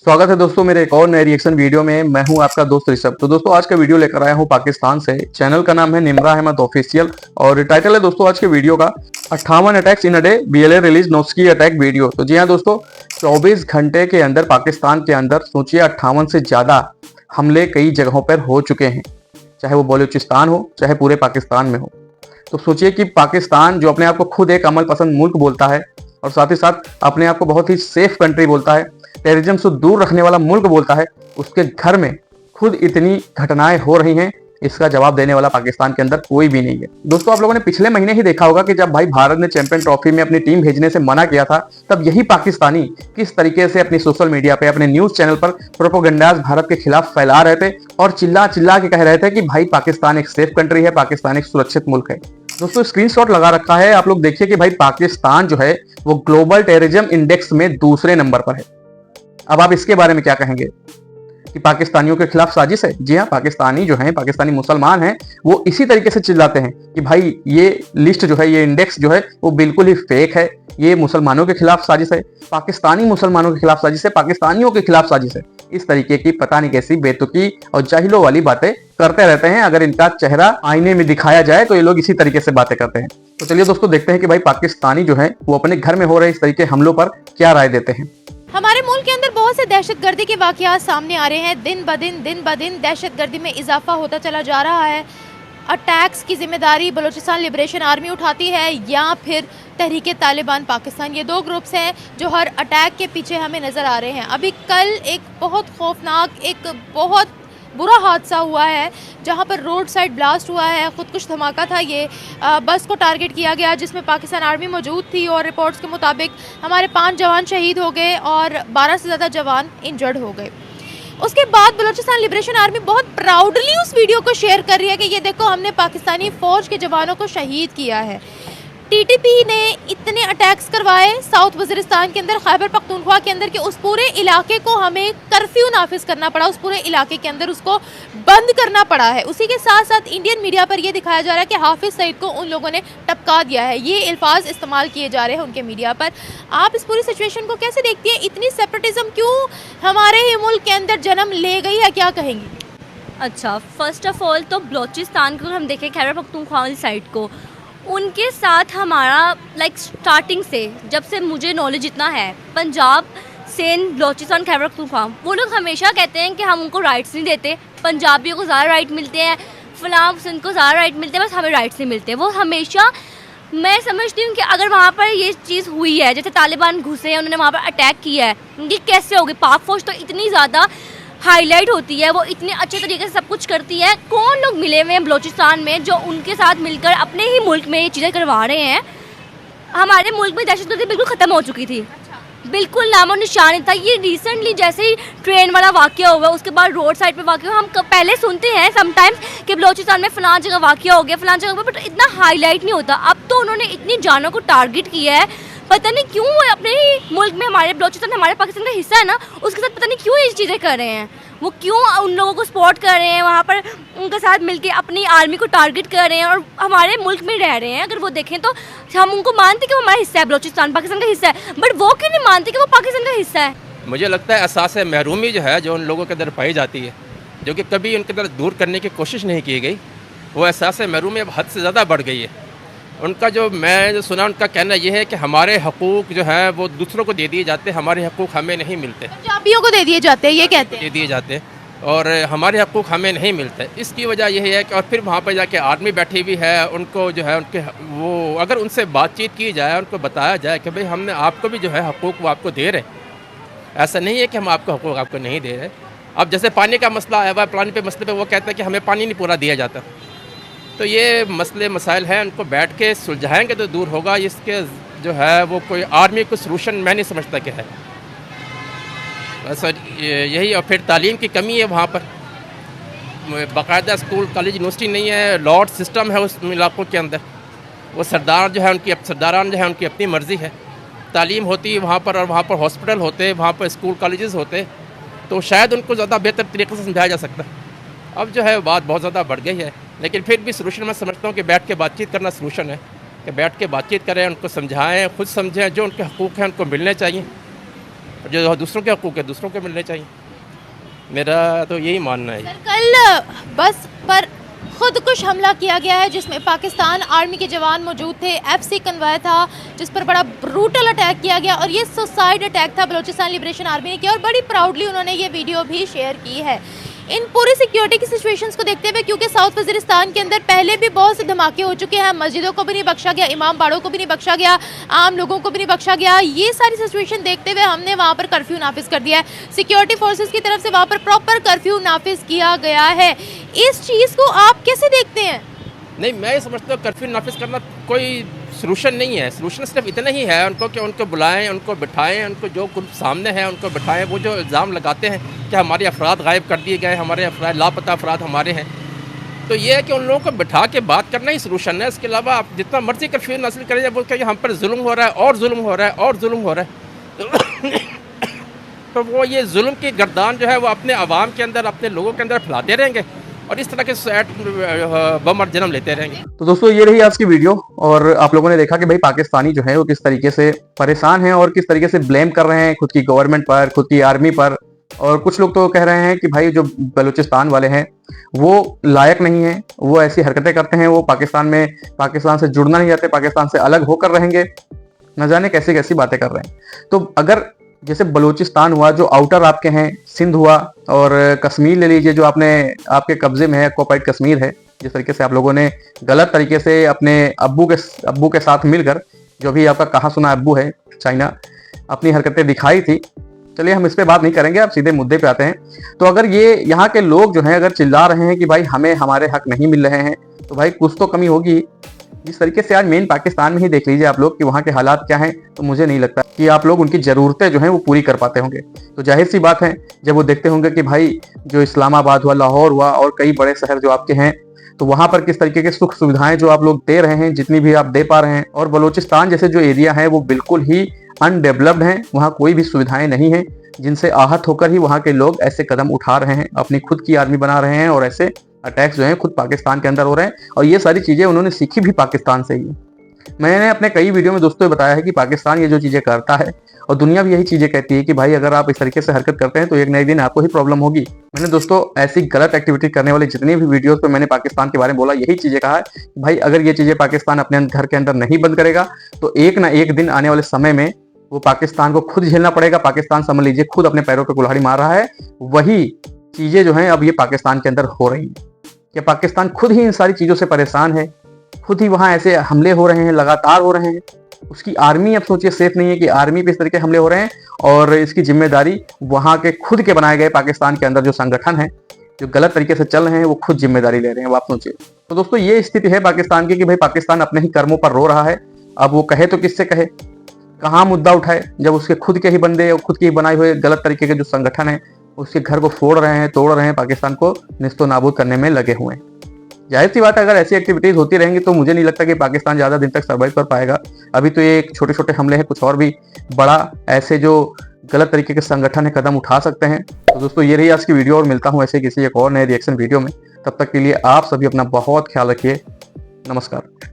स्वागत है दोस्तों मेरे एक और नए रिएक्शन वीडियो में। मैं हूं आपका दोस्त ऋषभ। तो दोस्तों आज का वीडियो लेकर आया हूं पाकिस्तान से। चैनल का नाम है निम्रा अहमद ऑफिशियल और टाइटल है दोस्तों आज के वीडियो का 58 attacks in a day BLA release नौस्की अटैक वीडियो। तो जी हाँ दोस्तों, 24 घंटे के अंदर पाकिस्तान के अंदर सोचिए 58 से ज्यादा हमले कई जगहों पर हो चुके हैं, चाहे वो बलूचिस्तान हो चाहे पूरे पाकिस्तान में हो। तो सोचिए कि पाकिस्तान जो अपने आप को खुद एक अमल पसंद मुल्क बोलता है और साथ ही साथ अपने आप को बहुत ही सेफ कंट्री बोलता है, टेररिज्म से दूर रखने वाला मुल्क बोलता है, उसके घर में खुद इतनी घटनाएं हो रही हैं, इसका जवाब देने वाला पाकिस्तान के अंदर कोई भी नहीं है। दोस्तों आप लोगों ने पिछले महीने ही देखा होगा कि जब भाई भारत ने चैंपियन ट्रॉफी में अपनी टीम भेजने से मना किया था, तब यही पाकिस्तानी किस तरीके से अपनी सोशल मीडिया पे अपने न्यूज चैनल पर प्रोपोगंडाज भारत के खिलाफ फैला रहे थे और चिल्ला चिल्ला के कह रहे थे कि भाई पाकिस्तान एक सेफ कंट्री है, पाकिस्तान एक सुरक्षित मुल्क है। दोस्तों स्क्रीनशॉट लगा रखा है, आप लोग देखिए कि भाई पाकिस्तान जो है वो ग्लोबल टेररिज्म इंडेक्स में दूसरे नंबर पर है। अब आप इसके बारे में क्या कहेंगे कि पाकिस्तानियों के खिलाफ साजिश है? जी हाँ, पाकिस्तानी जो हैं, पाकिस्तानी मुसलमान हैं, वो इसी तरीके से चिल्लाते हैं कि भाई ये लिस्ट जो है, ये इंडेक्स जो है वो बिल्कुल ही फेक है, ये मुसलमानों के खिलाफ साजिश है, पाकिस्तानी मुसलमानों के खिलाफ साजिश है, पाकिस्तानियों के खिलाफ साजिश है। इस तरीके की पता नहीं कैसी बेतुकी और जाहिलों वाली बातें करते रहते हैं। अगर इनका चेहरा आईने में दिखाया जाए तो ये लोग इसी तरीके से बातें करते हैं। तो चलिए दोस्तों देखते हैं कि भाई पाकिस्तानी जो है वो अपने घर में हो रहे इस तरीके हमलों पर क्या राय देते हैं। हमारे मुल्क के अंदर बहुत से दहशतगर्दी के वाकयात सामने आ रहे हैं। दिन ब दिन दहशतगर्दी में इजाफा होता चला जा रहा है। अटैक्स की जिम्मेदारी बलूचिस्तान लिबरेशन आर्मी उठाती है या फिर तहरीक तालिबान पाकिस्तान। ये दो ग्रुप्स हैं जो हर अटैक के पीछे हमें नज़र आ रहे हैं। अभी कल एक बहुत खौफनाक, एक बहुत बुरा हादसा हुआ है जहां पर रोड साइड ब्लास्ट हुआ है, खुदकुश धमाका था। ये बस को टारगेट किया गया जिसमें पाकिस्तान आर्मी मौजूद थी और रिपोर्ट्स के मुताबिक हमारे 5 जवान शहीद हो गए और 12 से ज़्यादा जवान इंजर्ड हो गए। उसके बाद बलूचिस्तान लिबरेशन आर्मी बहुत प्राउडली उस वीडियो को शेयर कर रही है कि ये देखो हमने पाकिस्तानी फ़ौज के जवानों को शहीद किया है। टीटीपी ने इतने अटैक्स करवाए साउथ वज़ीरिस्तान के अंदर, खैबर पख्तूनख्वा के अंदर, कि उस पूरे इलाके को हमें कर्फ्यू नाफिज करना पड़ा, उस पूरे इलाके के अंदर उसको बंद करना पड़ा है। उसी के साथ साथ इंडियन मीडिया पर यह दिखाया जा रहा है कि हाफिज़ सईद को उन लोगों ने टपका दिया है। ये अल्फाज इस्तेमाल किए जा रहे हैं उनके मीडिया पर। आप इस पूरी सिचुएशन को कैसे देखती हैं? इतनी सेपरेटिज्म क्यों हमारे ही मुल्क के अंदर जन्म ले गई है, क्या कहेंगी? अच्छा, फर्स्ट ऑफ ऑल तो बलूचिस्तान को हम देखें, खैबर पख्तूनख्वा वाली साइड को, उनके साथ हमारा स्टार्टिंग से, जब से मुझे नॉलेज इतना है, पंजाब, सिंध, बलूचिस्तान, खैबर पख्तूनख्वा, वो लोग हमेशा कहते हैं कि हम उनको राइट्स नहीं देते, पंजाबियों को ज़्यादा राइट मिलते हैं, फलां सिंध को ज़्यादा राइट मिलते हैं, बस हमें राइट्स नहीं मिलते। वो हमेशा, मैं समझती हूँ कि अगर वहाँ पर ये चीज़ हुई है, जैसे तालिबान घुसे हैं, उन्होंने वहाँ पर अटैक किया है, ये कैसे होगी? पाक फौज तो इतनी ज़्यादा हाईलाइट होती है, वो इतने अच्छे तरीके से सब कुछ करती है। कौन लोग मिले हुए हैं बलूचिस्तान में जो उनके साथ मिलकर अपने ही मुल्क में ये चीज़ें करवा रहे हैं? हमारे मुल्क में दहशतगर्दी बिल्कुल ख़त्म हो चुकी थी, बिल्कुल नामो निशान था। ये रिसेंटली जैसे ही ट्रेन वाला वाक़या हुआ, उसके बाद रोड साइड पे वाक़या हुआ, हम पहले सुनते हैं समटाइम्स कि बलूचिस्तान में फ़लाँ जगह वाक़या हो गया, फ़लाँ जगह, बट इतना हाईलाइट नहीं होता। अब तो उन्होंने इतनी जानों को टारगेट किया है, पता नहीं क्यों। अपने ही मुल्क में, हमारे बलूचिस्तान हमारे पाकिस्तान का हिस्सा है ना, उसके साथ पता नहीं क्यों ये चीज़ें कर रहे हैं। वो क्यों उन लोगों को सपोर्ट कर रहे हैं, वहाँ पर उनके साथ मिलके अपनी आर्मी को टारगेट कर रहे हैं और हमारे मुल्क में रह रहे हैं। अगर वो देखें तो हम उनको मानते कि वो हमारा हिस्सा है, बलूचिस्तान पाकिस्तान का हिस्सा है, बट वो क्यों नहीं मानते कि वो पाकिस्तान का हिस्सा है? मुझे लगता है एहसास महरूमी जो है, जो उन लोगों के अंदर पाई जाती है, जो कि कभी उनके अंदर दूर करने की कोशिश नहीं की गई, वो एहसास महरूमी अब हद से ज़्यादा बढ़ गई है। उनका जो सुना, उनका कहना यह है कि हमारे हकूक़ जो है वो दूसरों को दे दिए जाते हैं, हमारे हकूक़ हमें नहीं मिलते, पंजाबियों को दे दिए जाते हैं, ये कहते हैं, दे दिए जाते हैं और हमारे हकूक़ हमें नहीं मिलते। इसकी वजह यही है कि और फिर वहाँ पर जाके आर्मी बैठी हुई है, उनको जो है उनके वो, अगर उनसे बातचीत की जाए, उनको बताया जाए कि भाई हमने आपको भी जो है हकूक़ वो आपको दे रहे, ऐसा नहीं है कि हम आपको हकूक़ आपको नहीं दे रहे। अब जैसे पानी का मसला आया हुआ, पानी पे मसले पे वो कहते हैं कि हमें पानी नहीं पूरा दिया जाता। तो ये मसले मसाइल हैं, उनको बैठ के सुलझाएंगे तो दूर होगा। इसके जो है वो कोई आर्मी को सलूशन मैं नहीं समझता कि है, बस यही। और फिर तालीम की कमी है वहाँ पर, बाकायदा स्कूल, कॉलेज, यूनिवर्सिटी नहीं है, लॉट सिस्टम है उस इलाकों के अंदर। वो सरदार जो है उनकी, सरदारान जो है उनकी अपनी मर्ज़ी है। तालीम होती है वहाँ पर और वहाँ पर हॉस्पिटल होते, वहाँ पर स्कूल कॉलेजेस होते, तो शायद उनको ज़्यादा बेहतर तरीके से समझाया जा सकता। अब जो है बात बहुत ज़्यादा बढ़ गई है, लेकिन फिर भी सलूशन मैं समझता हूँ कि बैठ के बातचीत करना सलूशन है, कि बैठ के बातचीत करें, उनको समझाएं, खुद समझें, जो उनके हकूक़ हैं उनको मिलने चाहिए। जो दूसरों के हकूक़ है दूसरों को मिलने चाहिए। मेरा तो यही मानना है। सर, कल बस पर खुदकुश हमला किया गया है जिसमें पाकिस्तान आर्मी के जवान मौजूद थे। FC कन्वॉय था जिस पर बड़ा ब्रूटल अटैक किया गया और ये सुसाइड अटैक था, बलूचिस्तान लिबरेशन आर्मी ने किया और बड़ी प्राउडली उन्होंने ये वीडियो भी शेयर की है। इन पूरी सिक्योरिटी की सिचुएशंस को देखते हुए, क्योंकि साउथ वजीरिस्तान के अंदर पहले भी बहुत से धमाके हो चुके हैं, मस्जिदों को भी नहीं बख्शा गया, इमाम बाड़ों को भी नहीं बख्शा गया, आम लोगों को भी नहीं बख्शा गया, ये सारी सिचुएशन देखते हुए हमने वहाँ पर कर्फ्यू नाफिज कर दिया है। सिक्योरिटी फोर्सेस की तरफ से वहाँ पर प्रॉपर कर्फ्यू नाफिज किया गया है। इस चीज़ को आप कैसे देखते हैं? नहीं, मैं ये समझता हूँ कर्फ्यू नाफिज करना कोई सलूशन नहीं है। सलूशन सिर्फ इतना ही है उनको कि उनको बुलाएं, उनको बिठाएं, उनको जो कुछ सामने है उनको बिठाएं। वो जो इल्ज़ाम लगाते हैं कि हमारे अफराद गायब कर दिए गए, हमारे अफराद लापता अफराद हमारे हैं, तो ये है कि उन लोगों को बिठा के बात करना ही सलूशन है। इसके अलावा आप जितना मर्जी कर्फ्यू नाफिज करें, जब वो कहें हम पर जुल्म हो रहा है और जुल्म हो रहा है और जुल्म हो रहा है तो वो ये जुल्म की गर्दान जो है वो अपने आवाम के अंदर, अपने लोगों के अंदर फैलाते रहेंगे और इस तरह के बम जन्म लेते रहेंगे। तो दोस्तों ये रही आज की वीडियो और आप लोगों ने देखा कि भाई पाकिस्तानी जो है वो किस तरीके से परेशान हैं और किस तरीके से ब्लेम कर रहे हैं खुद की गवर्नमेंट पर, खुद की आर्मी पर। और कुछ लोग तो कह रहे हैं कि भाई जो बलूचिस्तान वाले हैं वो लायक नहीं है, वो ऐसी हरकतें करते हैं, वो पाकिस्तान से जुड़ना नहीं चाहते, पाकिस्तान से अलग होकर रहेंगे, न जाने कैसी कैसी बातें कर रहे हैं। तो अगर जैसे बलूचिस्तान हुआ जो आउटर आपके हैं, सिंध हुआ और कश्मीर ले लीजिए जो आपके कब्जे में है, ऑक्युपाइड कश्मीर है, जिस तरीके से आप लोगों ने गलत तरीके से अपने अब्बू के साथ मिलकर, जो भी आपका कहा सुना अब्बू है चाइना, अपनी हरकतें दिखाई थी। चलिए हम इस पे बात नहीं करेंगे, आप सीधे मुद्दे पे आते हैं। तो अगर ये यहाँ के लोग जो हैं अगर चिल्ला रहे हैं कि भाई हमें हमारे हक नहीं मिल रहे हैं, तो भाई कुछ तो कमी होगी। जिस तरीके से आज मेन पाकिस्तान में ही देख लीजिए आप लोग कि वहाँ के हालात क्या हैं, तो मुझे नहीं लगता कि आप लोग उनकी ज़रूरतें जो हैं वो पूरी कर पाते होंगे। तो जाहिर सी बात है जब वो देखते होंगे कि भाई जो इस्लामाबाद हुआ, लाहौर हुआ और कई बड़े शहर जो आपके हैं, तो वहाँ पर किस तरीके के सुख सुविधाएं जो आप लोग दे रहे हैं, जितनी भी आप दे पा रहे हैं, और बलूचिस्तान जैसे जो एरिया है वो बिल्कुल ही अनडेवलप्ड हैं, वहाँ कोई भी सुविधाएं नहीं है, जिनसे आहत होकर ही वहाँ के लोग ऐसे कदम उठा रहे हैं, अपनी खुद की आर्मी बना रहे हैं और ऐसे अटैक्स जो हैं खुद पाकिस्तान के अंदर हो रहे हैं। और ये सारी चीज़ें उन्होंने सीखी भी पाकिस्तान से ही। मैंने अपने कई वीडियो में दोस्तों बताया है कि पाकिस्तान ये जो चीज़ें करता है और दुनिया भी यही चीज़ें कहती है कि भाई अगर आप इस तरीके से हरकत करते हैं तो एक न एक दिन आपको ही प्रॉब्लम होगी। मैंने दोस्तों ऐसी गलत एक्टिविटी करने वाले जितनी भी वीडियोस पे मैंने पाकिस्तान के बारे में बोला, यही चीज़ें कहा है कि भाई अगर ये चीज़ें पाकिस्तान अपने घर के अंदर नहीं बंद करेगा तो एक ना एक दिन आने वाले समय में वो पाकिस्तान को खुद झेलना पड़ेगा। पाकिस्तान समझ लीजिए खुद अपने पैरों पर कुल्हाड़ी मार रहा है। वही चीज़ें जो हैं अब ये पाकिस्तान के अंदर हो रही हैं कि पाकिस्तान खुद ही इन सारी चीज़ों से परेशान है, खुद ही वहाँ ऐसे हमले हो रहे हैं, लगातार हो रहे हैं। उसकी आर्मी अब सोचिए सेफ नहीं है कि आर्मी पे इस तरीके हमले हो रहे हैं और इसकी जिम्मेदारी वहाँ के खुद के बनाए गए पाकिस्तान के अंदर जो संगठन है जो गलत तरीके से चल रहे हैं वो खुद जिम्मेदारी ले रहे हैं। आप सोचिए। तो दोस्तों ये स्थिति है पाकिस्तान की कि भाई पाकिस्तान अपने ही कर्मों पर रो रहा है। अब वो कहे तो किससे कहे, कहाँ मुद्दा उठाए, जब उसके खुद के ही बंदे और खुद के ही बनाए हुए गलत तरीके के जो संगठन है उसके घर को फोड़ रहे हैं, तोड़ रहे हैं, पाकिस्तान को निस्तो नाबूद करने में लगे हुए हैं। जाहिर सी बात है अगर ऐसी एक्टिविटीज होती रहेंगी तो मुझे नहीं लगता कि पाकिस्तान ज़्यादा दिन तक सर्वाइव कर पाएगा। अभी तो ये छोटे छोटे हमले हैं, कुछ और भी बड़ा ऐसे जो गलत तरीके के संगठन है कदम उठा सकते हैं। तो दोस्तों ये रही आज की वीडियो और मिलता हूँ ऐसे किसी एक और नए रिएक्शन वीडियो में। तब तक के लिए आप सभी अपना बहुत ख्याल रखिए। नमस्कार।